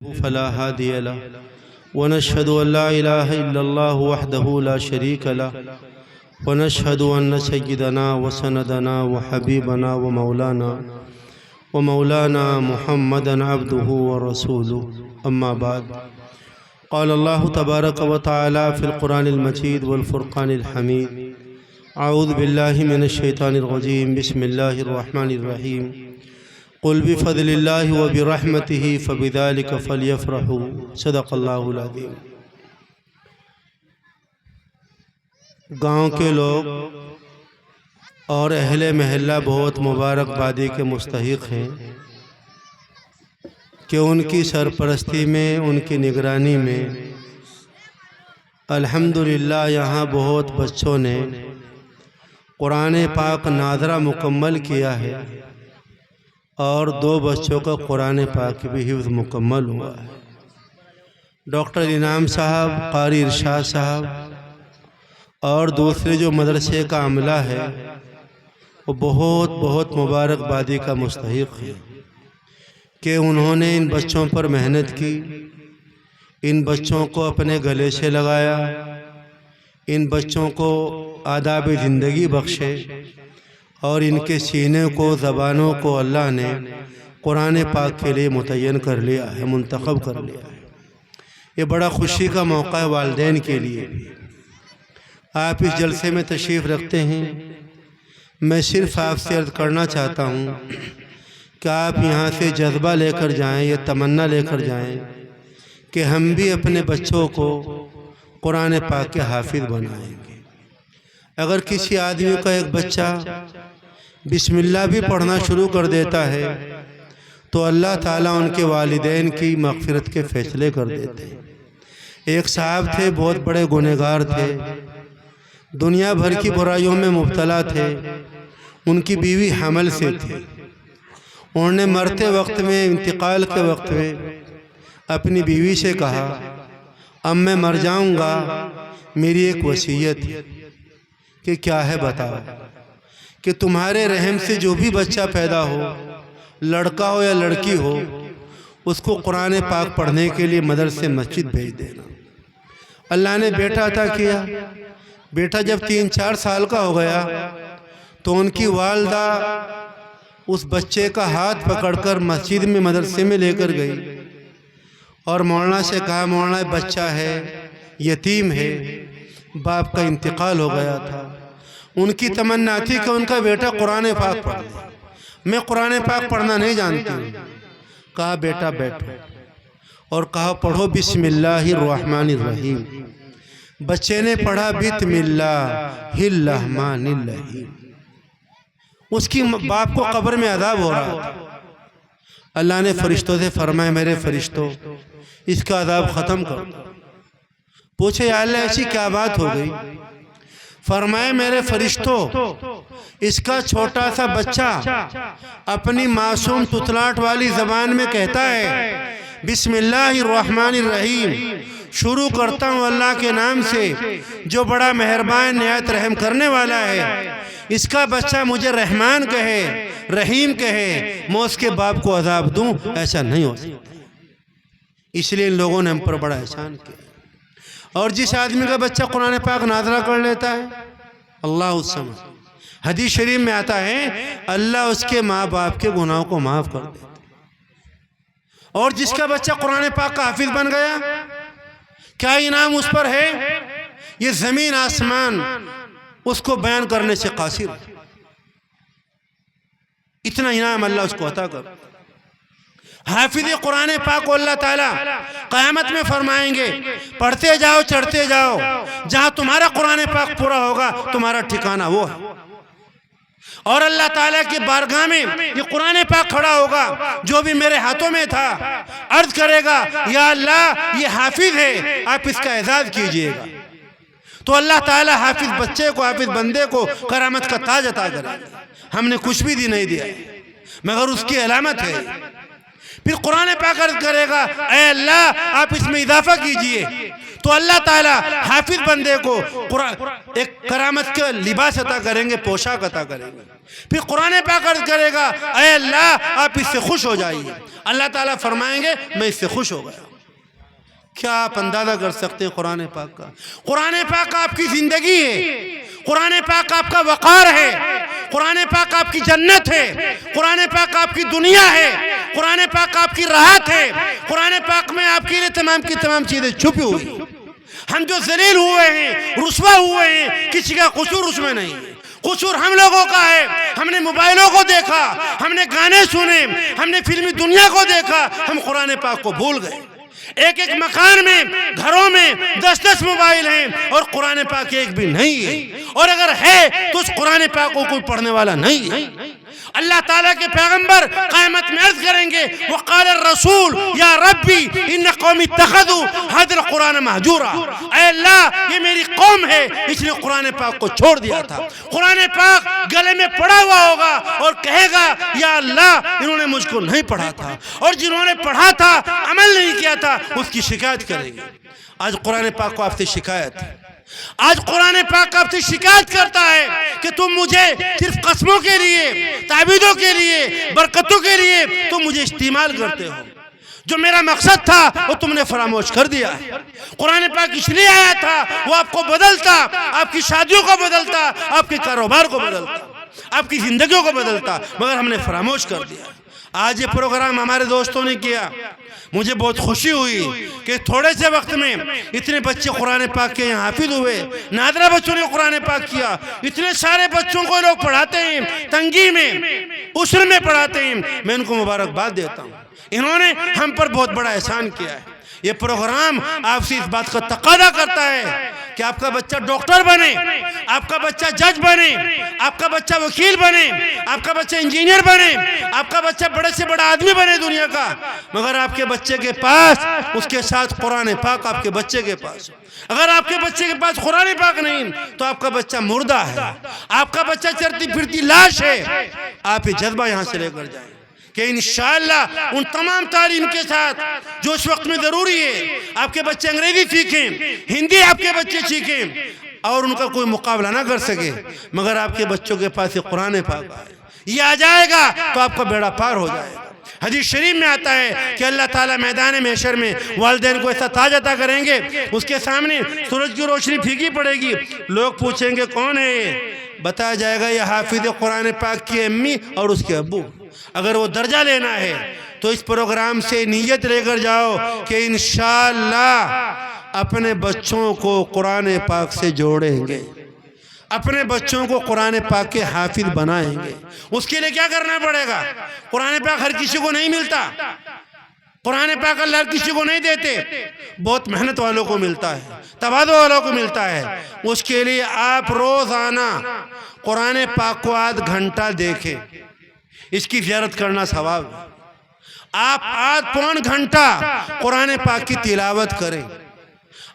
فلا هادي له ونشهد أن لا إله إلا الله وحده لا شريك له ونشهد أن سيدنا وسندنا وحبيبنا ومولانا محمدا عبده ورسوله أما بعد قال الله تبارك وتعالى في القرآن المجيد والفرقان الحميد أعوذ بالله من الشيطان الرجيم بسم الله الرحمن الرحيم قل بفضل اللہ وبرحمتہ فبذلک فلیفرحوا صدق اللہ العظیم۔ گاؤں کے لوگ اور اہل محلہ بہت مبارکبادی کے مستحق ہیں کہ ان کی سرپرستی میں، ان کی نگرانی میں الحمدللہ یہاں بہت بچوں نے قرآن پاک ناظرہ مکمل کیا ہے اور 2 بچوں کا قرآن پاک بھی حفظ مکمل ہوا ہے۔ ڈاکٹر انعام صاحب، قاری ارشاد صاحب اور دوسرے جو مدرسے کا عملہ ہے وہ بہت مبارکبادی کا مستحق ہے کہ انہوں نے ان بچوں پر محنت کی، ان بچوں کو اپنے گلے سے لگایا، ان بچوں کو آداب زندگی بخشے اور ان کے سینے کو، زبانوں کو اللہ نے قرآن پاک کے لیے متعین کر لیا ہے، منتخب کر لیا ہے۔ یہ بڑا خوشی کا موقع ہے والدین کے لیے بھی۔ آپ اس جلسے میں تشریف رکھتے ہیں، میں صرف آپ سے عرض کرنا چاہتا ہوں کہ آپ یہاں سے جذبہ لے کر جائیں، یہ تمنا لے کر جائیں کہ ہم بھی اپنے بچوں کو قرآن پاک کے حافظ بنائیں گے۔ اگر کسی آدمی کا ایک بچہ بسم اللہ بھی پڑھنا شروع کر دیتا ہے تو اللہ تعالیٰ ان کے والدین کی مغفرت کے فیصلے کر دیتے ہیں۔ ایک صاحب تھے، بہت بڑے گنہگار تھے، دنیا بھر کی برائیوں میں مبتلا تھے، ان کی بیوی حمل سے تھی۔ انہوں نے مرتے وقت میں، انتقال کے وقت میں اپنی بیوی سے کہا اب میں مر جاؤں گا، میری ایک وصیت ہے کہ کیا ہے بتاؤ، کہ تمہارے رحم سے جو بھی بچہ پیدا ہو، لڑکا ہو یا لڑکی ہو، اس کو قرآن پاک پڑھنے کے لیے مدرسے مسجد بھیج دینا۔ اللہ نے بیٹا عطا کیا۔ بیٹا جب 3-4 سال کا ہو گیا تو ان کی والدہ اس بچے کا ہاتھ پکڑ کر مسجد میں، مدرسے میں لے کر گئی اور مولانا سے کہا مولانا بچہ ہے، یتیم ہے، باپ کا انتقال ہو گیا تھا، ان کی تمنا تھی کہ ان کا بیٹا قرآن پاک پڑھ لے، میں قرآن پاک پڑھنا نہیں جانتی ہوں۔ کہا بیٹا بیٹھو، اور کہا پڑھو بسم اللہ الرحمن الرحیم۔ بچے نے پڑھا بسم اللہ الرحمن الرحیم۔ اس کی باپ کو قبر میں عذاب ہو رہا تھا۔ اللہ نے فرشتوں سے فرمایا میرے فرشتوں اس کا عذاب ختم کر دو۔ پوچھے یا اللہ ایسی کیا بات ہو گئی؟ فرمائے میرے فرشتوں اس کا چھوٹا سا بچہ اپنی معصوم تتلاٹ والی زبان میں کہتا ہے بسم اللہ الرحمن الرحیم، شروع کرتا ہوں اللہ کے نام سے جو بڑا مہربان نہایت رحم کرنے والا ہے۔ اس کا بچہ مجھے رحمان کہے، رحیم کہے، میں اس کے باپ کو عذاب دوں، ایسا نہیں ہو سکتا۔ اس لیے ان لوگوں نے ہم پر بڑا احسان کیا۔ اور جس آدمی کا بچہ قرآن پاک ناظرہ کر لیتا ہے، اللہ الصمد، حدیث شریف میں آتا ہے اللہ اس کے ماں باپ کے گناہوں کو معاف کر دیتا ہے۔ اور جس کا بچہ قرآن پاک کا حافظ بن گیا، کیا انعام اس پر ہے؟ یہ زمین آسمان اس کو بیان کرنے سے قاصر ہے۔ اتنا انعام اللہ اس کو عطا کر۔ حافظ قرآن پاک کو اللہ تعالیٰ قیامت میں فرمائیں گے پڑھتے جاؤ، چڑھتے جاؤ، جہاں تمہارا قرآن پاک پورا ہوگا تمہارا ٹھکانہ وہ ہے۔ اور اللہ تعالیٰ کی بارگاہ میں یہ قرآن پاک کھڑا ہوگا، جو بھی میرے ہاتھوں میں تھا عرض کرے گا یا اللہ یہ حافظ ہے، آپ اس کا اعزاز کیجئے گا۔ تو اللہ تعالیٰ حافظ بچے کو، حافظ بندے کو کرامت کا تاج عطا کرے گا۔ ہم نے کچھ بھی نہیں دیا مگر اس کی علامت ہے۔ پھر قرآن پاک عرض کرے گا اے اللہ آپ اس میں اضافہ کیجئے تو اللہ تعالیٰ حافظ بندے کو ایک کرامت کا لباس عطا کریں گے، پوشاک عطا کریں گے. پھر قرآن پاک عرض کرے گا اے اللہ آپ اس سے خوش ہو جائیے. اللہ تعالیٰ فرمائیں گے میں اس سے خوش ہو گیا. کیا آپ اندازہ کر سکتے ہیں قرآن پاک کا؟ قرآن پاک آپ کی زندگی ہے، قرآن پاک آپ کا وقار ہے، قرآن پاک آپ کی جنت ہے، قرآن پاک آپ کی دنیا ہے، قرآن پاک آپ کی راحت ہے. قرآن پاک میں آپ کے لیے تمام کی تمام چیزیں چھپی ہوئی. ہم جو ذلیل ہوئے ہیں، رسوا ہوئے ہیں، کسی کا قصور اس میں نہیں ہے. قصور ہم لوگوں کا ہے. ہم نے موبائلوں کو دیکھا، ہم نے گانے سنے، ہم نے فلمی دنیا کو دیکھا، ہم قرآن پاک کو بھول گئے. ایک ایک مکان میں، گھروں میں 10-10 موبائل ہیں اور قرآن پاک ایک بھی نہیں ہے. اور اگر ہے تو اس قرآن پاک کو کوئی پڑھنے والا نہیں ہے. اللہ تعالیٰ کے پیغمبر قیامت میں عرض کریں گے وقال الرسول یا ربی ان قومی اتخذوا هذا القرآن مہجورا. اے اللہ یہ میری قوم ہے، اس نے قرآن پاک کو چھوڑ دیا تھا. قرآن پاک گلے میں پڑا ہوا ہوگا اور کہے گا یا اللہ انہوں نے مجھ کو نہیں پڑھا تھا، اور جنہوں نے پڑھا تھا عمل نہیں کیا تھا اس کی شکایت کریں گے. آج قرآن پاک کو آپ سے شکایت ہے. آج قرآن پاک آپ سے شکایت کرتا ہے کہ تم مجھے صرف قسموں کے لیے، تعبیدوں کے لیے، برکتوں کے لیے تم مجھے استعمال کرتے ہو. جو میرا مقصد تھا وہ تم نے فراموش کر دیا ہے. قرآن پاک اس لیے آیا تھا وہ آپ کو بدلتا، آپ کی شادیوں کو بدلتا، آپ کے کاروبار کو بدلتا، آپ کی زندگیوں کو بدلتا، مگر ہم نے فراموش کر دیا. آج یہ پروگرام ہمارے دوستوں نے کیا، مجھے بہت خوشی ہوئی کہ تھوڑے سے وقت میں اتنے بچے قرآن پاک کے یہاں حافظ ہوئے. نادرہ بچوں نے قرآن پاک کیا. اتنے سارے بچوں کو لوگ پڑھاتے ہیں، تنگی میں، اسر میں پڑھاتے ہیں. میں ان کو مبارکباد دیتا ہوں. انہوں نے ہم پر بہت بڑا احسان کیا ہے. یہ پروگرام آپ سے اس بات کا تقاضا کرتا ہے کہ آپ کا بچہ ڈاکٹر بنے، آپ کا بچہ جج بنے، آپ کا بچہ وکیل بنے، آپ کا بچہ انجینئر بنے، آپ کا بچہ بڑے سے بڑا آدمی بنے دنیا کا. مگر آپ کے بچے کے پاس اس کے ساتھ قرآن پاک آپ کے بچے کے پاس. اگر آپ کے بچے کے پاس قرآن پاک نہیں تو آپ کا بچہ مردہ ہے، آپ کا بچہ چلتی پھرتی لاش ہے. آپ یہ جذبہ یہاں سے لے کر جائیں کہ انشاءاللہ ان تمام تعلیم کے ساتھ جو اس وقت میں ضروری ہے، آپ کے بچے انگریزی سیکھیں، ہندی آپ کے بچے سیکھیں اور ان کا کوئی مقابلہ نہ کر سکے، مگر آپ کے بچوں کے پاس یہ قرآن پاک آئے، یہ آ جائے گا تو آپ کا بیڑا پار ہو جائے گا. حدیث شریف میں آتا ہے کہ اللہ تعالیٰ میدان محشر میں والدین کو ایسا تاج عطا کریں گے، اس کے سامنے سورج کی روشنی پھیکی پڑے گی. لوگ پوچھیں گے کون ہے یہ؟ بتایا جائے گا یہ حافظ قرآن پاک کی امی اور اس کے ابو. اگر وہ درجہ لینا ہے تو اس پروگرام سے نیت لے کر جاؤ کہ انشاءاللہ اپنے بچوں کو قرآن پاک سے جوڑیں گے، اپنے بچوں کو قرآن پاک کے حافظ بنائیں گے. اس کے لیے کیا کرنا پڑے گا؟ قرآن پاک ہر کسی کو نہیں ملتا، قرآن پاک اللہ ہر کسی کو نہیں دیتے، بہت محنت والوں کو ملتا ہے، تواضع والوں کو ملتا ہے. اس کے لیے آپ روزانہ قرآن پاک کو آدھ گھنٹہ دیکھیں، اس کی زیارت کرنا ثواب ہے. آپ آدھ پون گھنٹہ قرآن پاک کی تلاوت کریں.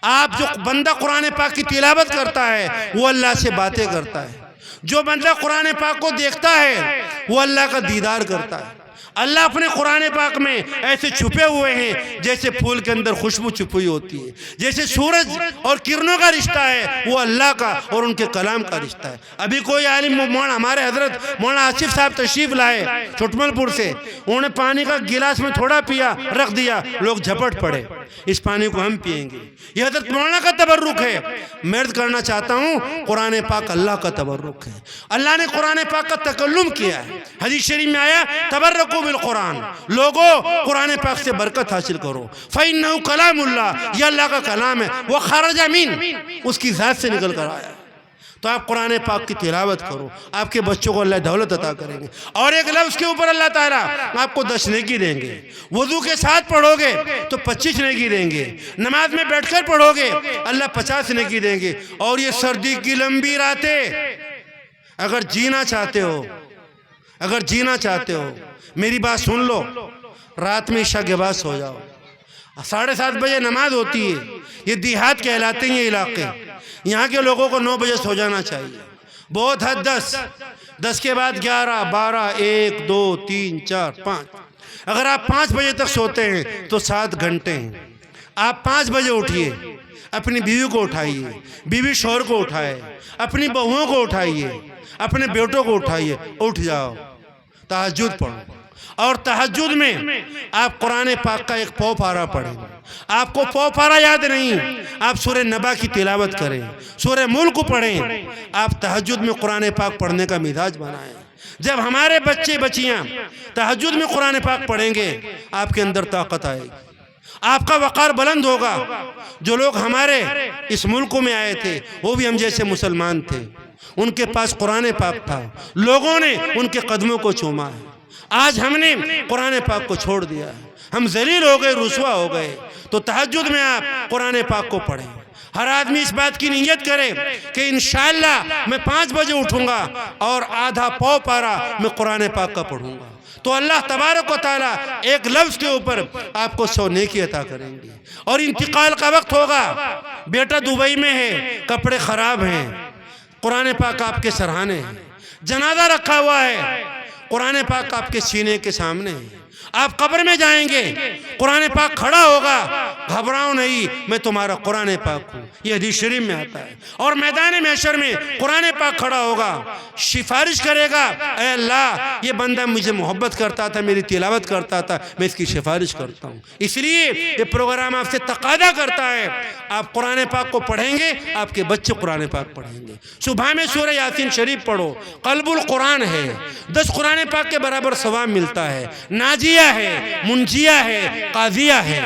آپ جو بندہ قرآن پاک کی تلاوت کرتا ہے وہ اللہ سے باتیں کرتا ہے. جو بندہ قرآن پاک کو دیکھتا ہے وہ اللہ کا دیدار کرتا ہے. اللہ اپنے قرآن پاک میں ایسے چھپے ہوئے ہیں جیسے پھول کے اندر خوشبو چھپی ہوتی ہے. جیسے سورج اور کرنوں کا رشتہ ہے وہ اللہ کا اور ان کے کلام کا رشتہ ہے. ابھی کوئی عالم مولانا ہمارے حضرت مولانا آصف صاحب تشریف لائے چھٹمل پور سے، انہوں نے پانی کا گلاس میں تھوڑا پیا، رکھ دیا، لوگ جھپٹ پڑے اس پانی کو ہم پئیں گے. یہ حضرت مولانا کا تبرک ہے. میں عرض کرنا چاہتا ہوں قرآن پاک اللہ کا تبرک ہے. اللہ نے قرآن پاک کا تکلم کیا ہے. حدیث شریف میں آیا تبرکوا بالقرآن، لوگوں قرآن پاک سے برکت حاصل کرو. فإنه کلام اللہ، یہ اللہ کا کلام ہے. وہ خرج من، اس کی ذات سے نکل کر آیا. تو آپ قرآن پاک کی تلاوت کرو، آپ کے بچوں کو اللہ دولت عطا کریں گے. اور ایک لفظ کے اوپر اللہ تعالیٰ آپ کو 10 نیکی دیں گے. وضو کے ساتھ پڑھو گے تو 25 نیکی دیں گے. نماز میں بیٹھ کر پڑھو گے اللہ 50 نیکی دیں گے. اور یہ سردی کی لمبی راتیں اگر جینا چاہتے ہو، اگر جینا چاہتے ہو میری بات سن لو، رات میں عشاء کے بعد سو جاؤ. 7:30 بجے نماز ہوتی ہے. یہ دیہات کہلاتے ہیں یہ علاقے. یہاں کے لوگوں کو 9 بجے سو جانا چاہیے. بہت حد 10 کے بعد 11 12 1 2 3 4 5. اگر آپ 5 بجے تک سوتے ہیں تو 7 گھنٹے ہیں. آپ 5 بجے اٹھیے، اپنی بیوی کو اٹھائیے، بیوی شوہر کو اٹھائے، اپنی بہوؤں کو اٹھائیے، اپنے بیٹوں کو اٹھائیے، اٹھ جاؤ تہجد پڑھو۔ اور تہجد میں آپ قرآن پاک کا ایک پو پارہ پڑھیں۔ آپ کو پو پارہ یاد نہیں، آپ سورہ نبا کی تلاوت کریں، سورہ ملک پڑھیں۔ آپ تہجد میں قرآن پاک پڑھنے کا مزاج بنائیں۔ جب ہمارے بچے بچیاں تہجد میں قرآن پاک پڑھیں گے، آپ کے اندر طاقت آئے گی، آپ کا وقار بلند ہوگا۔ جو لوگ ہمارے اس ملک میں آئے تھے وہ بھی ہم جیسے مسلمان تھے، ان کے پاس قرآن پاک تھا، لوگوں نے ان کے قدموں کو چوما ہے۔ آج ہم نے قرآن پاک کو چھوڑ دیا ہے، ہم ذلیل ہو گئے، رسوا ہو گئے۔ تو تہجد میں آپ قرآن پاک کو پڑھیں۔ ہر آدمی اس بات کی نیت کرے کہ انشاءاللہ میں 5 بجے اٹھوں گا اور آدھا پو پارہ میں قرآن پاک کا پڑھوں گا، تو اللہ تبارک و تعالیٰ ایک لفظ کے اوپر آپ کو 100 نیکی عطا کریں گے۔ اور انتقال کا وقت ہوگا، بیٹا دبئی میں ہے، کپڑے خراب ہیں، قرآن پاک آپ کے سرہانے ہیں، جنازہ رکھا ہوا ہے، قرآن پاک آپ کے سینے کے سامنے ہے، آپ قبر میں جائیں گے، قرآن پاک کھڑا ہوگا، گھبراؤ نہیں، میں تمہارا قرآن پاک ہوں، یہ حدیث شریف میں آتا ہے۔ اور میدان محشر میں قرآن پاک کھڑا ہوگا، سفارش کرے گا، اے اللہ یہ بندہ مجھے محبت کرتا تھا، میری تلاوت کرتا تھا، میں اس کی سفارش کرتا ہوں۔ اس لیے یہ پروگرام آپ سے تقاضا کرتا ہے، آپ قرآن پاک کو پڑھیں گے، آپ کے بچے قرآن پاک پڑھیں گے۔ صبح میں سورہ یاسین شریف پڑھو، قلب القرآن ہے، 10 قرآن پاک کے برابر ثواب ملتا ہے، ناجیہ ہے، منجیہ ہے، قاضیہ ہے۔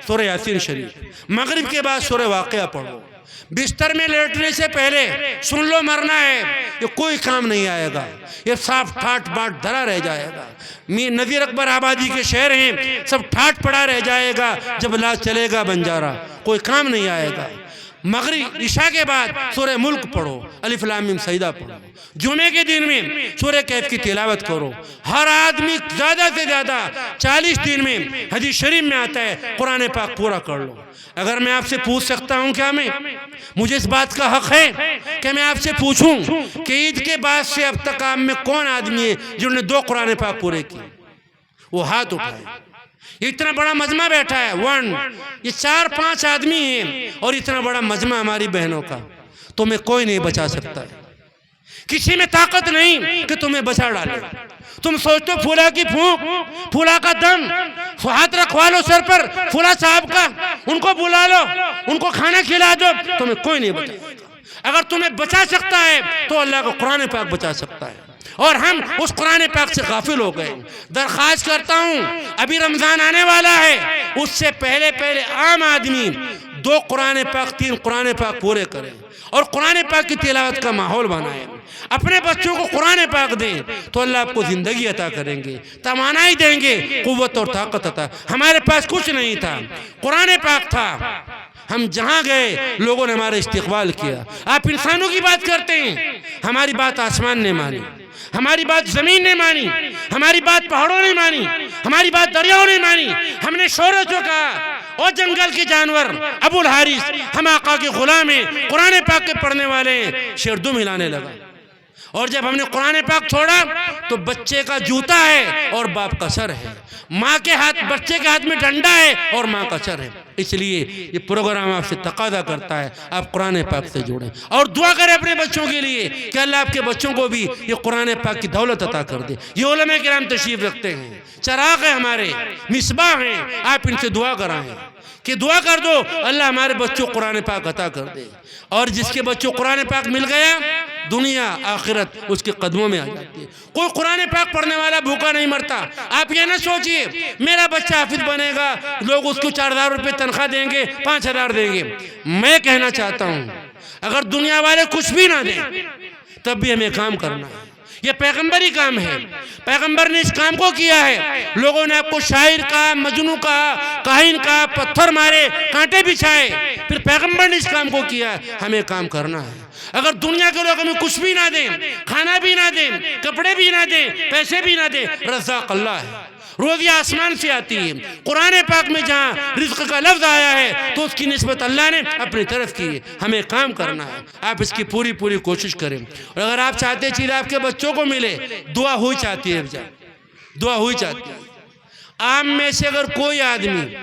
سورہ یاسین شریف، مغرب کے بعد سورہ واقعہ پڑھو۔ بستر میں لیٹنے سے پہلے سن لو مرنا ہے، یہ کوئی کام نہیں آئے گا، یہ صاف ٹھاٹ باٹ دھرا رہ جائے گا۔ نذیر اکبر آبادی کے شہر ہیں، سب ٹھاٹ پڑا رہ جائے گا جب لا چلے گا بنجارہ، کوئی کام نہیں آئے گا۔ مغرب عشاء کے بعد سورہ ملک پڑھو، الف لام میم سجدہ پڑھو۔ جمعے کے دن میں سورہ کہف کی تلاوت کرو۔ ہر آدمی زیادہ سے زیادہ 40 دن میں، حدیث شریف میں آتا ہے، قرآن پاک پورا کر لو۔ اگر میں آپ سے پوچھ سکتا ہوں، کیا مجھے اس بات کا حق ہے کہ میں آپ سے پوچھوں کہ عید کے بعد سے اب تک آپ میں کون آدمی ہے جنہوں نے 2 قرآن پاک پورے کیے؟ وہ ہاتھ اٹھائے۔ یہ اتنا بڑا مجمع بیٹھا ہے، یہ 4-5 آدمی ہیں، اور اتنا بڑا مجمع ہماری بہنوں کا، تمہیں کوئی نہیں بچا سکتا ہے۔ کسی میں طاقت نہیں کہ تمہیں بچا ڈالے۔ تم سوچتے ہو پھولا کی پھونک، پھولا کا دم، ہاتھ رکھوا لو سر پر پھولا صاحب کا، ان کو بلا لو، ان کو کھانا کھلا دو، تمہیں کوئی نہیں بچا سکتا۔ اگر تمہیں بچا سکتا ہے تو اللہ کا قرآن پاک بچا سکتا ہے، اور ہم اس قرآن پاک سے غافل ہو گئے۔ درخواست کرتا ہوں، ابھی رمضان آنے والا ہے، اس سے پہلے عام آدمی 2 قرآن پاک 3 قرآن پاک پورے کریں، اور قرآن پاک کی تلاوت کا ماحول بنائیں۔ اپنے بچوں کو قرآن پاک دیں تو اللہ آپ کو زندگی عطا کریں گے، توانائی دیں گے، قوت اور طاقت عطا۔ ہمارے پاس کچھ نہیں تھا، قرآن پاک تھا، ہم جہاں گئے لوگوں نے ہمارا استقبال کیا۔ آپ انسانوں کی بات کرتے ہیں، ہماری بات آسمان نے مانی، ہماری بات زمین نے مانی، ہماری بات پہاڑوں نے مانی، ہماری بات دریاؤں نے مانی۔ ہم نے شوروں سے کہا، اور جنگل کے جانور ابو الحارث، ہم آقا کے غلام ہیں، قرآن پاک کے پڑھنے والے ہیں، شیر دم ہلانے لگا۔ اور جب ہم نے قرآن پاک چھوڑا تو بچے کا جوتا ہے اور باپ کا سر ہے، ماں کے ہاتھ، بچے کے ہاتھ میں ڈنڈا ہے اور ماں کا سر ہے۔ اس لیے یہ پروگرام آپ سے تقاضا کرتا ہے آپ قرآن پاک سے جوڑیں، اور دعا کریں اپنے بچوں کے لیے کہ اللہ آپ کے بچوں کو بھی یہ قرآن پاک کی دولت عطا کر دے۔ یہ علماء کرام تشریف رکھتے ہیں، چراغ ہیں ہمارے، مصباح ہیں، آپ ان سے دعا کرائیں کہ دعا کر دو اللہ ہمارے بچوں کو قرآن پاک عطا کر دے۔ اور جس کے بچوں قرآن پاک مل گیا، دنیا آخرت اس کے قدموں میں آ جاتی ہے۔ کوئی قرآن پاک پڑھنے والا بھوکا نہیں مرتا۔ آپ یہ نہ سوچئے میرا بچہ حافظ بنے گا، لوگ اس کو 4000 روپے تنخواہ دیں گے، 5000 دیں گے۔ میں کہنا چاہتا ہوں اگر دنیا والے کچھ بھی نہ دیں تب بھی ہمیں کام کرنا ہے، یہ پیغمبری کام ہے، پیغمبر نے اس کام کو کیا ہے۔ لوگوں نے آپ کو شاعر کہا، مجنوں کہا، کاہن کہا، پتھر مارے، کانٹے بچھائے، پھر پیغمبر نے اس کام کو کیا ہے۔ ہمیں کام کرنا ہے۔ اگر دنیا کے لوگ ہمیں کچھ بھی نہ دیں، کھانا بھی نہ دیں، کپڑے بھی نہ دیں، پیسے بھی نہ دیں، رزاق اللہ ہے، روزی آسمان سے آتی ہے۔ قرآن پاک میں جہاں رزق کا لفظ آیا ہے تو اس کی نسبت اللہ نے اپنی طرف کی ہے۔ ہمیں کام کرنا ہے، آپ اس کی پوری کوشش کریں۔ اور اگر آپ چاہتے چیز آپ کے بچوں کو ملے، دعا ہوئی چاہتی ہے، دعا ہوئی چاہتی ہے۔ آپ میں سے اگر کوئی آدمی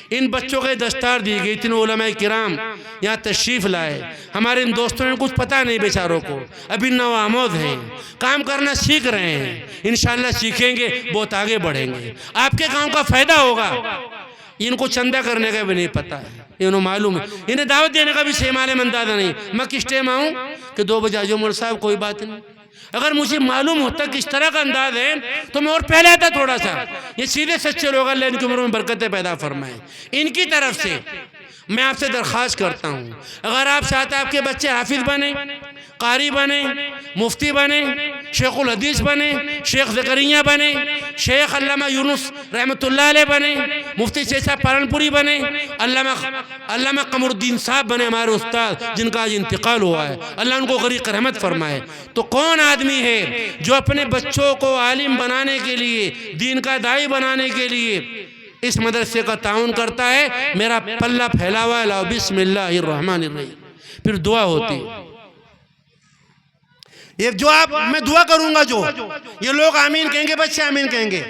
ان بچوں کے دستار دی گئی، اتنے علماء کرام یہاں تشریف لائے، ہمارے ان دوستوں نے کچھ پتہ نہیں بیچاروں کو، ابھی نوآموز ہیں، کام کرنا سیکھ رہے ہیں، انشاءاللہ سیکھیں گے بہت آگے بڑھیں گے، آپ کے کام کا فائدہ ہوگا۔ ان کو چندہ کرنے کا بھی نہیں پتہ ہے، انہوں معلوم ہے، انہیں دعوت دینے کا بھی صحیح معلوم اندازہ نہیں، میں کس ٹائم آؤں کہ 2 بجے آجو مول صاحب کوئی بات نہیں۔ اگر مجھے معلوم ہوتا کہ اس طرح کا انداز ہے تو میں اور پہلے آتا تھوڑا سا۔ یہ سیدھے سچے لوگ، اللہ ان کی عمر میں برکتیں پیدا فرمائیں۔ ان کی طرف سے میں آپ سے درخواست کرتا ہوں، اگر آپ چاہتے ہیں آپ کے بچے حافظ بنیں، قاری بنیں، مفتی بنیں، شیخ الحدیث بنیں، شیخ زکریا بنیں، شیخ علامہ یونس رحمۃ اللہ علیہ بنیں، مفتی شیخ پالنپوری بنیں، علامہ قمر الدین صاحب بنیں، ہمارے استاد جن کا آج انتقال ہوا ہے، اللہ ان کو غریق رحمت فرمائے، تو کون آدمی ہے جو اپنے بچوں کو عالم بنانے کے لیے، دین کا داعی بنانے کے لیے اس مدرسے کا تعاون کرتا ہے؟ میرا پلہ پھیلا ہوا ہے، لاؤ بسم اللہ الرحمن الرحیم، پھر دعا ہوتی ہے۔ یہ جو میں دعا کروں گا، جو یہ لوگ آمین کہیں گے، بچے آمین کہیں گے،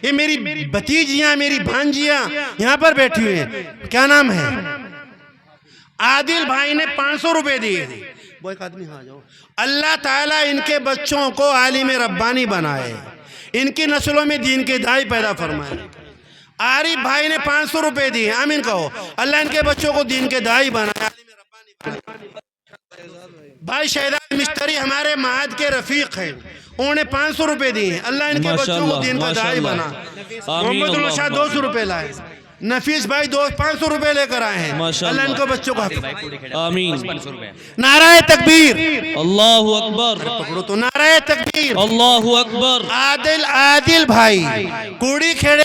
یہ میری بھتیجیاں، میری بھانجیاں یہاں پر بیٹھی ہوئی ہیں، کیا نام ہے؟ عادل بھائی نے 500 روپے دیے تھے، وہ ایک آدمی ہاں جاؤ۔ اللہ تعالیٰ ان کے بچوں کو عالم ربانی بنائے، ان کی نسلوں میں دین کے داعی پیدا فرمائے۔ عارف بھائی نے 500 روپے دیے، آمین کہو۔ اللہ ان کے بچوں کو دین کے داعی بنائے، عالم ربانی بنائے۔ بھائی شہزاد مشتری ہمارے معہد کے رفیق ہیں، انہوں نے 500 روپے دیے، اللہ ان کے بچوں کو دین کا داعی بنا۔ محمد المشاہ 200 روپے لائے، نفیس بھائی 500 روپے لے کر آئے ہیں، اللہ ان کو بچوں کو آمین۔ نعرہ تکبیر، اللہ اکبر، پکڑو تو نعرہ تکبیر، اللہ اکبر۔ عادل بھائی کوڑی کھیڑے